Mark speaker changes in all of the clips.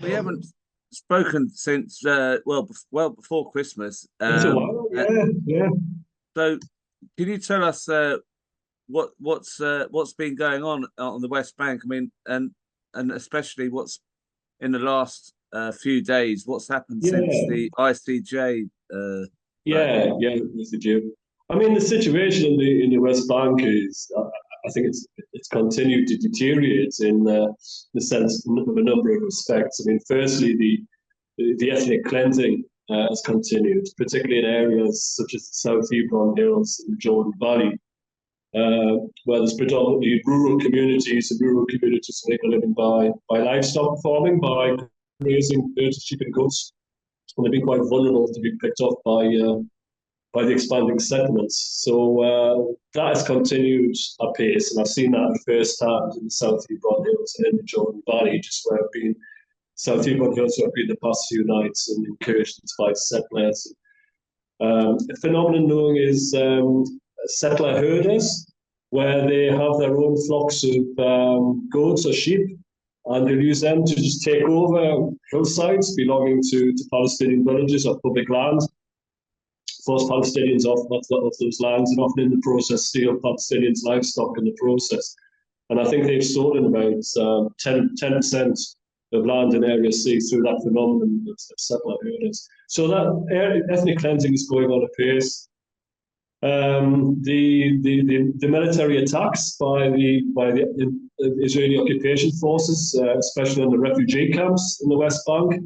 Speaker 1: we haven't spoken since well before Christmas.
Speaker 2: It's a while, yeah, yeah.
Speaker 1: So can you tell us what's been going on the West Bank? I mean, and especially what's in the last few days. What's happened since
Speaker 2: Yeah,
Speaker 1: the ICJ verdict?
Speaker 2: yeah, Mr. Jim. I mean, the situation in the West Bank is, I think it's continued to deteriorate in the sense of a number of respects. I mean, firstly, the ethnic cleansing has continued, particularly in areas such as the South Hebron Hills and the Jordan Valley, where there's predominantly rural communities, and rural communities make a living by livestock farming, by raising herds of sheep and goats, and they've been quite vulnerable to be picked off by the expanding settlements. So that has continued apace, and I've seen that firsthand in the South Hebron Hills and in the Jordan Valley, just where I've been. South Hebron Hills, where I've been the past few nights, and incursions by settlers. A phenomenon known as settler herders, where they have their own flocks of goats or sheep, and they'll use them to just take over hillsides belonging to Palestinian villages or public land, force Palestinians off those lands, and often in the process steal Palestinians' livestock in the process. And I think they've stolen about 10% of land in Area C through that phenomenon of settler herders. So that ethnic cleansing is going on apace. The military attacks by the Israeli occupation forces, especially on the refugee camps in the West Bank,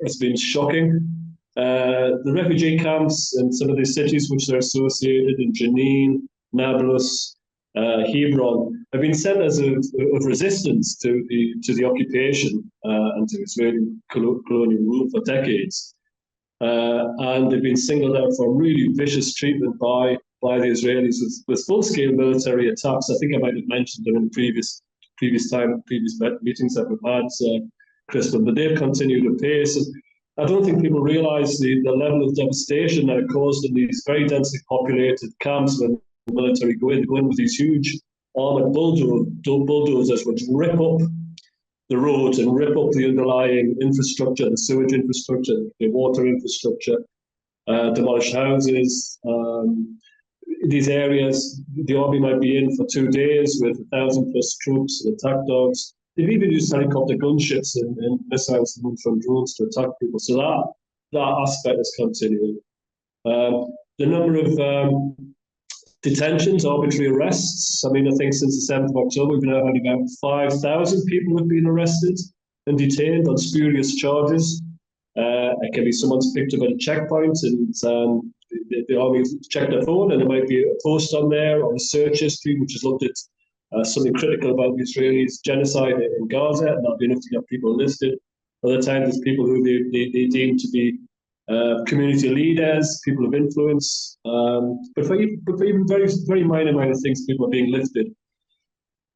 Speaker 2: it's been shocking. The refugee camps in some of the cities which are associated in Jenin, Nablus, Hebron have been centers of resistance to the occupation and to Israeli colonial rule for decades. And they've been singled out for really vicious treatment by the Israelis with full-scale military attacks. I think I might have mentioned them in previous meetings that we've had, Crystal, but they've continued apace. And I don't think people realise the level of devastation that it caused in these very densely populated camps when the military go in with these huge armoured bulldozers which rip up the roads and rip up the underlying infrastructure, the sewage infrastructure, the water infrastructure, demolish houses. These areas, the army might be in for 2 days with 1,000+ troops and attack dogs. They've even used helicopter gunships and missiles from drones to attack people. So that aspect is continuing. The number of detentions, arbitrary arrests. I mean, I think since the 7th of October, we've now had about 5,000 people who have been arrested and detained on spurious charges. It can be someone's picked up at a checkpoint and the army checked their phone and there might be a post on there or a search history which has looked at something critical about the Israelis' genocide in Gaza, and that'll be enough to get people listed. Other times there's people who they deem to be community leaders, people of influence, but for even very minor things, people are being lifted.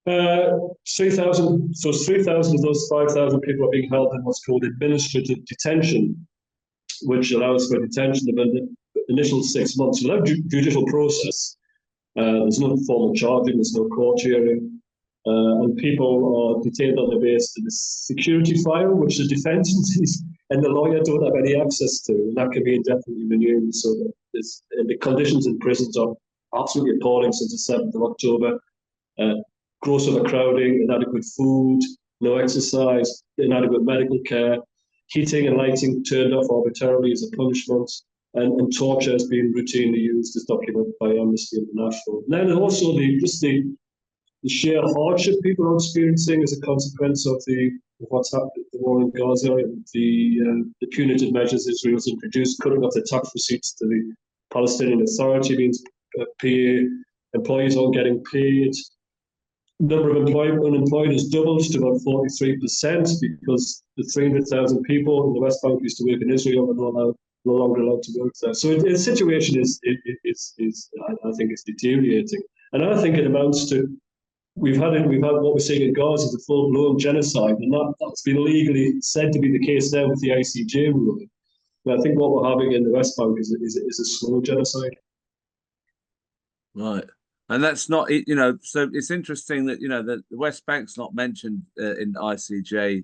Speaker 2: 3,000 of those 5,000 people are being held in what's called administrative detention, which allows for detention of an initial 6 months without judicial process. There's no formal charging, there's no court hearing, and people are detained on the basis of the security file, which the defence and the lawyer don't have any access to, and that can be indefinitely renewed. So the conditions in prisons are absolutely appalling since the 7th of October. Gross overcrowding, inadequate food, no exercise, inadequate medical care, heating and lighting turned off arbitrarily as a punishment, and torture has been routinely used as documented by Amnesty International. And then also the sheer hardship people are experiencing as a consequence of what's happened at the war in Gaza, the punitive measures Israel's introduced, cutting off the tax receipts to the Palestinian Authority means employees aren't getting paid. Number of unemployed has doubled to about 43% because the 300,000 people in the West Bank used to work in Israel are no longer allowed to work there. So the situation is I think it's deteriorating, and I think it amounts to we've had what we're seeing in Gaza is a full-blown genocide, and that's been legally said to be the case now with the ICJ ruling. But I think what we're having in the West Bank is a slow genocide.
Speaker 1: Right. And that's not, so it's interesting that, the West Bank's not mentioned in ICJ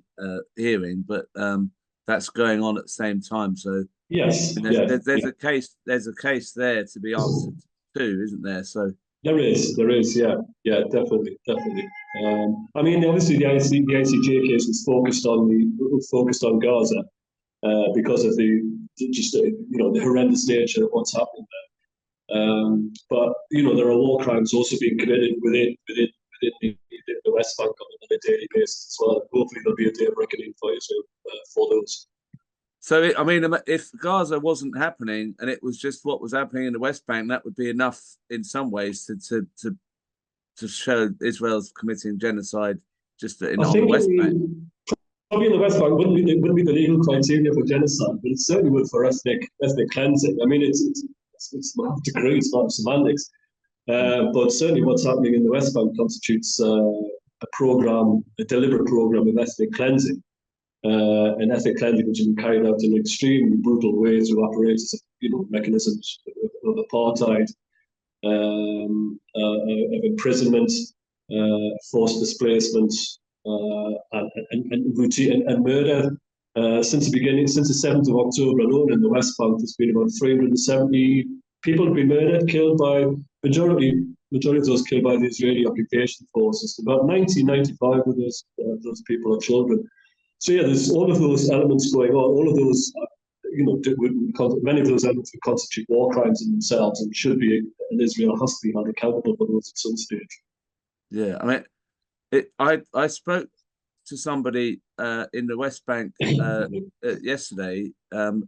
Speaker 1: hearing, but that's going on at the same time. So
Speaker 2: Yes,
Speaker 1: and
Speaker 2: yeah,
Speaker 1: there's a case there to be answered too, isn't there? So
Speaker 2: there is, yeah, yeah, definitely, definitely. I mean, obviously, the ICJ case was focused on Gaza because of the horrendous nature of what's happening there. But there are war crimes also being committed within the West Bank on a daily basis as well. Hopefully, there'll be a day of reckoning for Israel for those.
Speaker 1: So, I mean, if Gaza wasn't happening and it was just what was happening in the West Bank, that would be enough in some ways to show Israel's committing genocide just
Speaker 2: I
Speaker 1: on the
Speaker 2: think
Speaker 1: West Bank.
Speaker 2: probably in the West Bank wouldn't be the legal criteria for genocide, but it certainly would for ethnic cleansing. I mean, it's not a degree, it's not semantics, but certainly what's happening in the West Bank constitutes a deliberate program of ethnic cleansing. And ethnic cleansing which has been carried out in an extremely brutal way through apparatus of mechanisms of apartheid, of imprisonment, forced displacement, and routine and murder. Since the 7th of October alone in the West Bank, there's been about 370 people have been murdered, killed by majority of those killed by the Israeli occupation forces. About 95 of those people are children. So yeah, there's all of those elements going on. All of those, many of those elements would constitute war crimes in themselves, and and Israel has to be held accountable for those at some stage.
Speaker 1: Yeah, I mean, I spoke to somebody in the West Bank yesterday,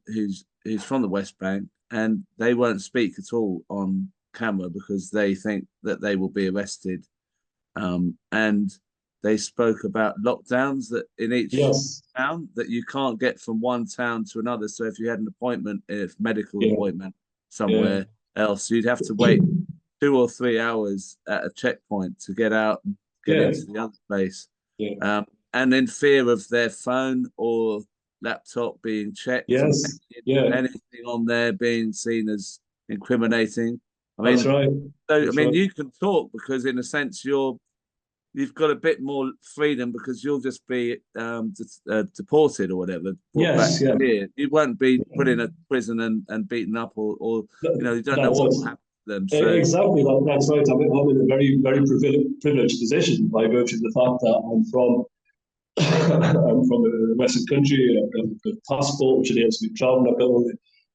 Speaker 1: who's from the West Bank, and they won't speak at all on camera because they think that they will be arrested. And they spoke about lockdowns that in each
Speaker 2: Yes.
Speaker 1: town that you can't get from one town to another. So if you had an appointment, if medical
Speaker 2: Yeah.
Speaker 1: appointment
Speaker 2: Yeah.
Speaker 1: somewhere else, you'd have to wait 2 or 3 hours at a checkpoint to get out and get
Speaker 2: Yeah.
Speaker 1: into the other place.
Speaker 2: Yeah.
Speaker 1: And in fear of their phone or laptop being checked and
Speaker 2: Yes. Yeah.
Speaker 1: anything on there being seen as incriminating. I
Speaker 2: That's
Speaker 1: mean,
Speaker 2: right.
Speaker 1: so
Speaker 2: That's
Speaker 1: I mean,
Speaker 2: right.
Speaker 1: you can talk because in a sense you've got a bit more freedom because you'll just be deported or whatever, brought back
Speaker 2: Yes. Yeah.
Speaker 1: here. You won't be put in a prison and beaten up or you don't know
Speaker 2: That's,
Speaker 1: what will
Speaker 2: that's
Speaker 1: happen to them. So
Speaker 2: exactly that's right. I'm in a very very privileged position by virtue of the fact that I'm from a Western country. I've got a passport which enables me to travel. I've got all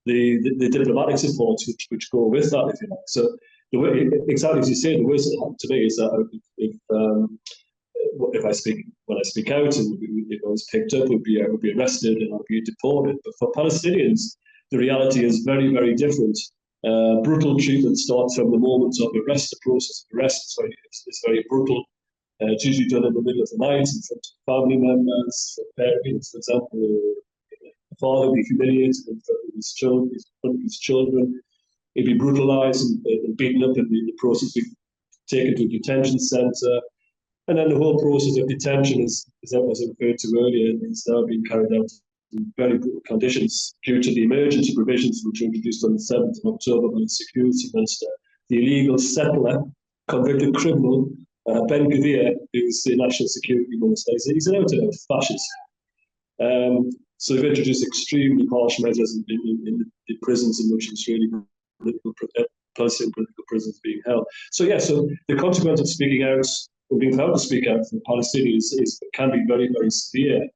Speaker 2: the diplomatic supports which go with that, if you like. So the way, exactly as you say, the worst that happened to me is that if I speak when I speak out and if I was picked up, I would be arrested and I'd be deported. But for Palestinians, the reality is very very different. Brutal treatment starts from the moment of arrest. The process of arrest is very brutal. It's usually done in the middle of the night in front of family members, for parents, for example. The father will be humiliated in front of his children. He'd be brutalized and beaten up in the process, be taken to a detention centre. And then the whole process of detention as I referred to earlier, is now being carried out in very brutal conditions due to the emergency provisions which were introduced on the 7th of October by the Security Minister. The illegal settler, convicted criminal, Ben Gvir, who's the National Security Minister, he's an out-and-out fascist. So they've introduced extremely harsh measures in the prisons in which Israeli Palestinian political prisons being held. So the consequence of speaking out or being allowed to speak out for Palestinians can be very, very severe.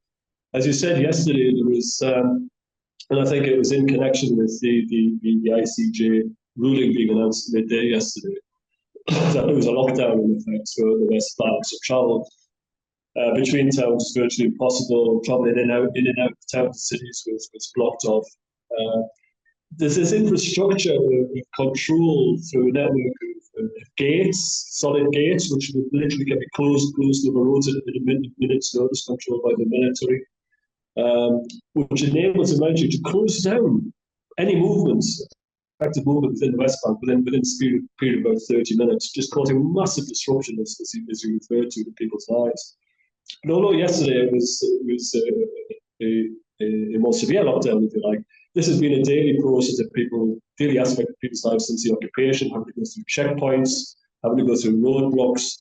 Speaker 2: As you said yesterday, there was, and I think it was in connection with the ICJ ruling being announced midday yesterday, that there was a lockdown in effect for the West Bank. So travel between towns is virtually impossible. Travel in and out of towns and cities was blocked off. There's this infrastructure of control through a network of gates, solid gates, which literally can be closed over roads in a minute's notice, controlled by the military, which enables the military to close down any movements, active movement within the West Bank within a period of about 30 minutes, just causing massive disruption, as you referred to, in people's lives. But although yesterday it was a more severe lockdown, if you like, this has been a daily process of daily aspect of people's lives since the occupation, having to go through checkpoints, having to go through roadblocks,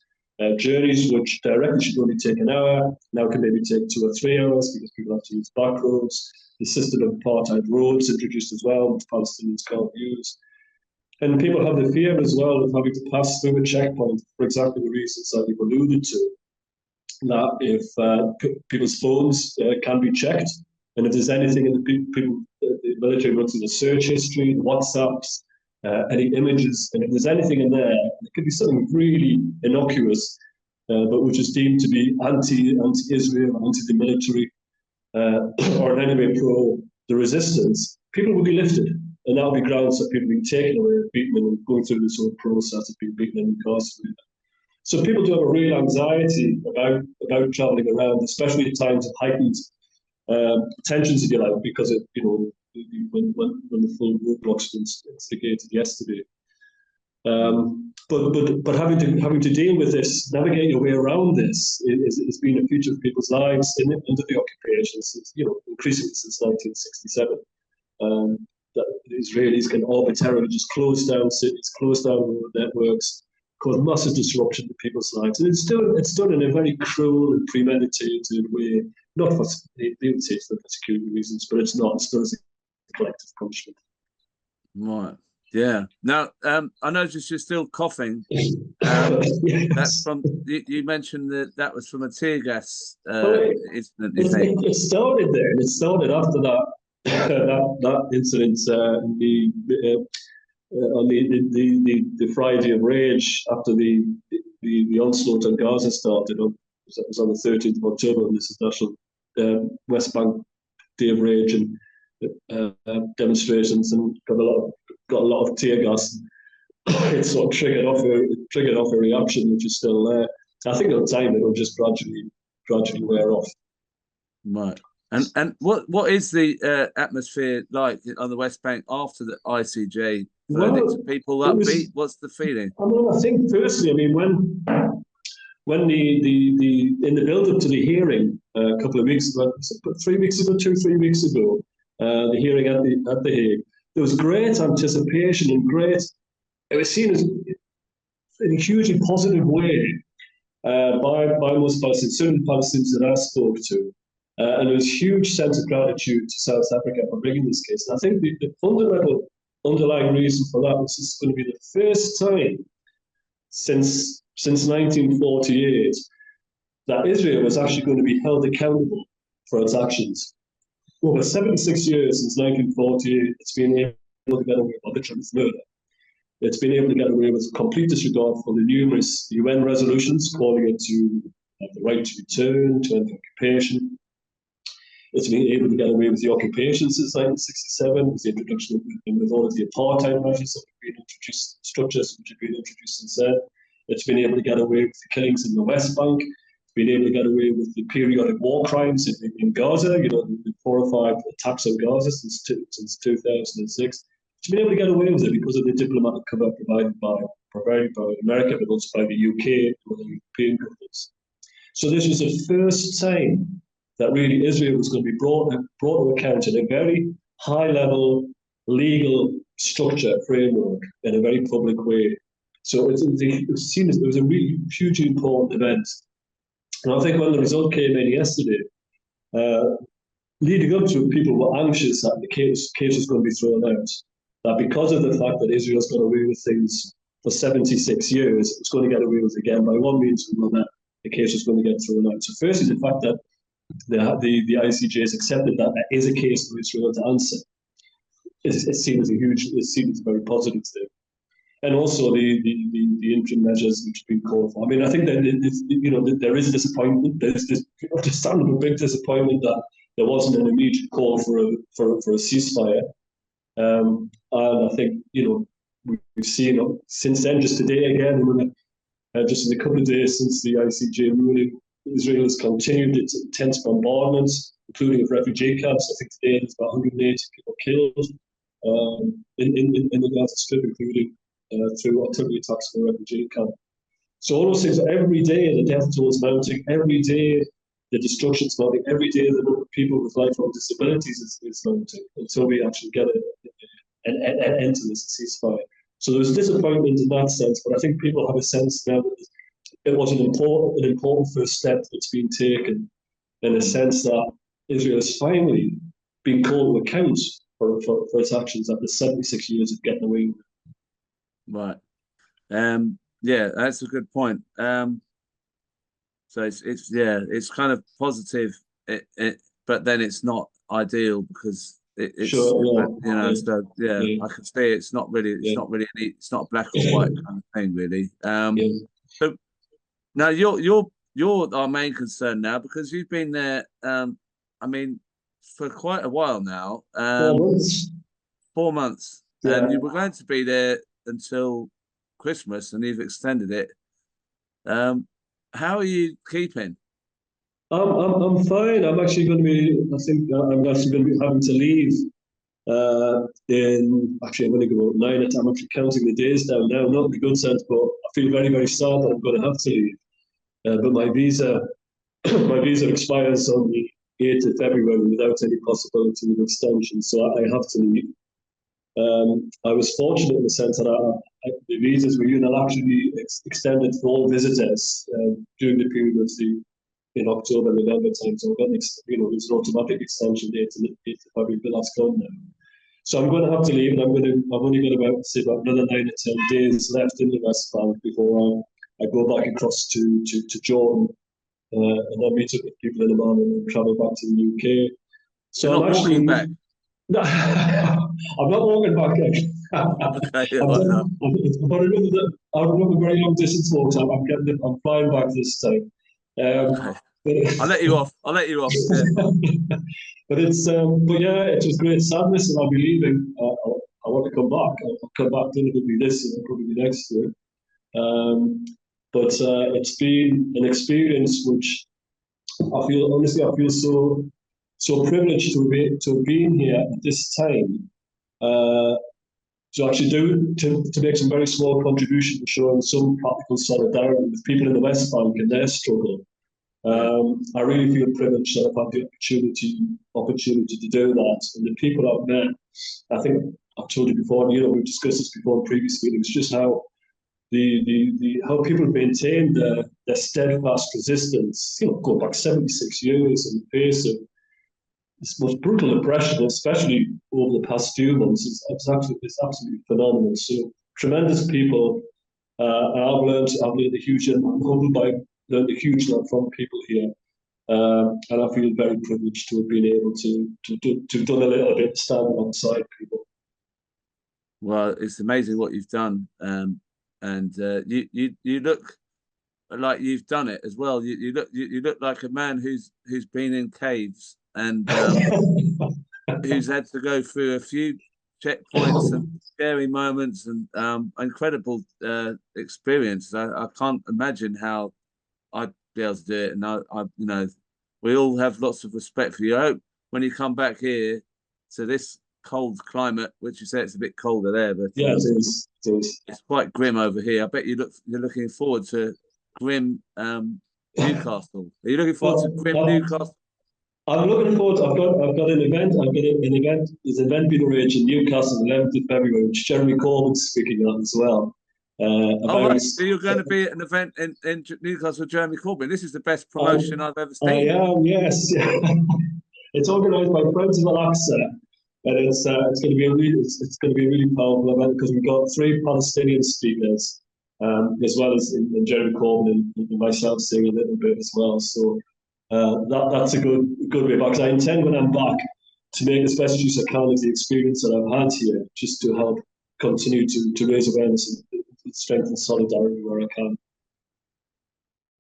Speaker 2: journeys which directly should only take an hour, now can maybe take 2 or 3 hours because people have to use back roads. The system of apartheid roads introduced as well, which Palestinians can't use. And people have the fear as well of having to pass through a checkpoint for exactly the reasons that you've alluded to. That if people's phones can be checked, and if there's anything in the military runs in the search history, the WhatsApps, any images, and if there's anything in there, it could be something really innocuous, but which is deemed to be anti-Israel, anti the military, or in any way pro the resistance, people will be lifted, and that will be grounds that people will be taken away, beaten, and going through this whole process of being beaten and incarcerated. So people do have a real anxiety about travelling around, especially at times of heightened tensions, if you like, because of, when the full roadblocks were instigated yesterday. But having to deal with this, navigate your way around this, has been a feature of people's lives under the occupation since, increasingly since 1967. That the Israelis can arbitrarily just close down cities, close down road networks, cause massive disruption to people's lives. And it's done in a very cruel and premeditated way, not for, they would say it's for security reasons, but it's not. It's done as a collective punishment.
Speaker 1: Right. Yeah. Now, I noticed you're still coughing. Yes. That's from, you mentioned that was from a tear gas incident.
Speaker 2: It started there, and it started after that that incident on the Friday of Rage, after the onslaught on Gaza started. It was on the 13th of October, and this is National West Bank Day of Rage, and demonstrations, and got a lot of tear gas. It sort of triggered off a reaction which is still there. I think over time it'll just gradually wear off.
Speaker 1: Right. And what is the atmosphere like on the West Bank after the ICJ verdict? Are people upbeat? What's the feeling?
Speaker 2: I think firstly, when the in the build up to the hearing a couple of weeks ago, 3 weeks ago, 2-3 weeks ago, the hearing at the Hague, there was great anticipation and it was seen as in a hugely positive way by most Palestinians, certain Palestinians that I spoke to. And there was a huge sense of gratitude to South Africa for bringing this case. And I think the fundamental underlying reason for that was it's going to be the first time since 1948 that Israel was actually going to be held accountable for its actions. Over 76 years since 1948, it's been able to get away with arbitrary murder. It's been able to get away with complete disregard for the numerous UN resolutions calling it to the right to return, to end occupation. It's been able to get away with the occupation since 1967, with the introduction with all of the apartheid measures that have been introduced, structures which have been introduced since then. It's been able to get away with the killings in the West Bank. It's been able to get away with the periodic war crimes in Gaza, the 4 or 5 attacks on Gaza since 2006. It's been able to get away with it because of the diplomatic cover provided by America, but also by the UK and other European governments. So this was the first time that really Israel was going to be brought to account in a very high-level legal structure framework in a very public way. So it was seen as it was a really hugely important event. And I think when the result came in yesterday, leading up to it, people were anxious that the case was going to be thrown out. That because of the fact that Israel's got away with things for 76 years, it's going to get away with it again by one means or another. The case was going to get thrown out. So firstly, the fact that the ICJ has accepted that there is a case for Israel to answer. It's seen as a very positive thing. And also the interim measures which have been called for. I mean, I think that there is disappointment. There's this understandable big disappointment that there wasn't an immediate call for a ceasefire. And I think we've seen since then, just today again, just in a couple of days since the ICJ ruling, Israel has continued its intense bombardments, including of refugee camps. I think today there's about 180 people killed in the Gaza Strip, including through artillery attacks from a refugee camp. So all those things, every day the death toll is mounting, every day the destruction is mounting, every day the number of people with lifelong disabilities is mounting until we actually get an end to this ceasefire. So there was disappointment in that sense, but I think people have a sense now that it was an important first step that's been taken, in a sense that Israel has finally been called to account for its actions after 76 years of getting away with it.
Speaker 1: Right. Yeah, that's a good point. So it's kind of positive, but then it's not ideal because it's
Speaker 2: Sure,
Speaker 1: so yeah,
Speaker 2: yeah,
Speaker 1: I can say
Speaker 2: yeah,
Speaker 1: it's not black or white kind of thing really.
Speaker 2: yeah.
Speaker 1: So now you're our main concern now because you've been there. I mean, for quite a while now.
Speaker 2: 4 months.
Speaker 1: 4 months, and
Speaker 2: Yeah.
Speaker 1: you were going to be there until Christmas, and you've extended it. Um, how are you keeping?
Speaker 2: I'm fine. I'm actually going to be. I think I'm actually going to be having to leave. I'm going to go 9. I'm actually counting the days down now, not in a good sense, but I feel very, very sad that I'm going to have to leave. But my visa, my visa expires on the 8th of February without any possibility of extension, so I have to leave. I was fortunate in the sense that the visas were unilaterally extended for all visitors during the period of the in October, November time. So I've got there's an automatic extension date to the 8th of February, but that's gone now. So I'm going to have to leave, and I've only got about another 9 or 10 days left in the West Bank before I go back across to Jordan, and then meet up with people in Oman and then travel back to the UK.
Speaker 1: You're
Speaker 2: So I'm
Speaker 1: not
Speaker 2: actually
Speaker 1: walking back.
Speaker 2: no, I'm not walking back yet.
Speaker 1: Okay, yeah,
Speaker 2: I've
Speaker 1: right
Speaker 2: done,
Speaker 1: now.
Speaker 2: I've run a very long distance walk. So I'm flying back this time.
Speaker 1: Okay,
Speaker 2: But,
Speaker 1: I'll let you off. I'll let you off. Yeah.
Speaker 2: but yeah, it was great sadness, and I'll be leaving. I want to come back. I'll come back probably this year, probably next year. But it's been an experience which I feel so privileged to have been here at this time. Uh, to actually to make some very small contribution to showing some practical solidarity with people in the West Bank and their struggle.
Speaker 1: Yeah.
Speaker 2: I really feel privileged that I've had the opportunity to do that. And the people I've met, I think I've told you before, we've discussed this before in previous meetings, just how how people maintain their steadfast resistance, going back 76 years in the face of this most brutal oppression, especially over the past few months, it's absolutely phenomenal. So tremendous people. I've learned a huge, and I'm humbled by learned a huge lot from people here. And I feel very privileged to have been able to have done a little bit, stand alongside people.
Speaker 1: Well, it's amazing what you've done, and you look like you've done it as well. You look like a man who's been in caves and who's had to go through a few checkpoints and scary moments and incredible experiences. I can't imagine how I'd be able to do it. And we all have lots of respect for you. I hope when you come back here to this cold climate, which you say it's a bit colder there, but
Speaker 2: Yeah, it is. It is.
Speaker 1: it's quite grim over here. I bet you're looking forward to grim Newcastle. Are you looking forward to grim Newcastle?
Speaker 2: I'm looking forward. I've got an event. I've got an event. There's an event being arranged in Newcastle, 11th of February, which Jeremy Corbyn's speaking on as well.
Speaker 1: Oh, right. So you're going to be at an event in Newcastle with Jeremy Corbyn. This is the best promotion I've ever
Speaker 2: I
Speaker 1: seen.
Speaker 2: am, yes. It's organised by Friends of Al-Aqsa, and it's going to be it's going to be a really powerful event because we've got 3 Palestinian speakers, as well as in Jeremy Corbyn and myself saying a little bit as well. So that's a good way back. Because I intend when I'm back to make as best use I can of the experience that I've had here, just to help continue to raise awareness and strengthen solidarity where I can.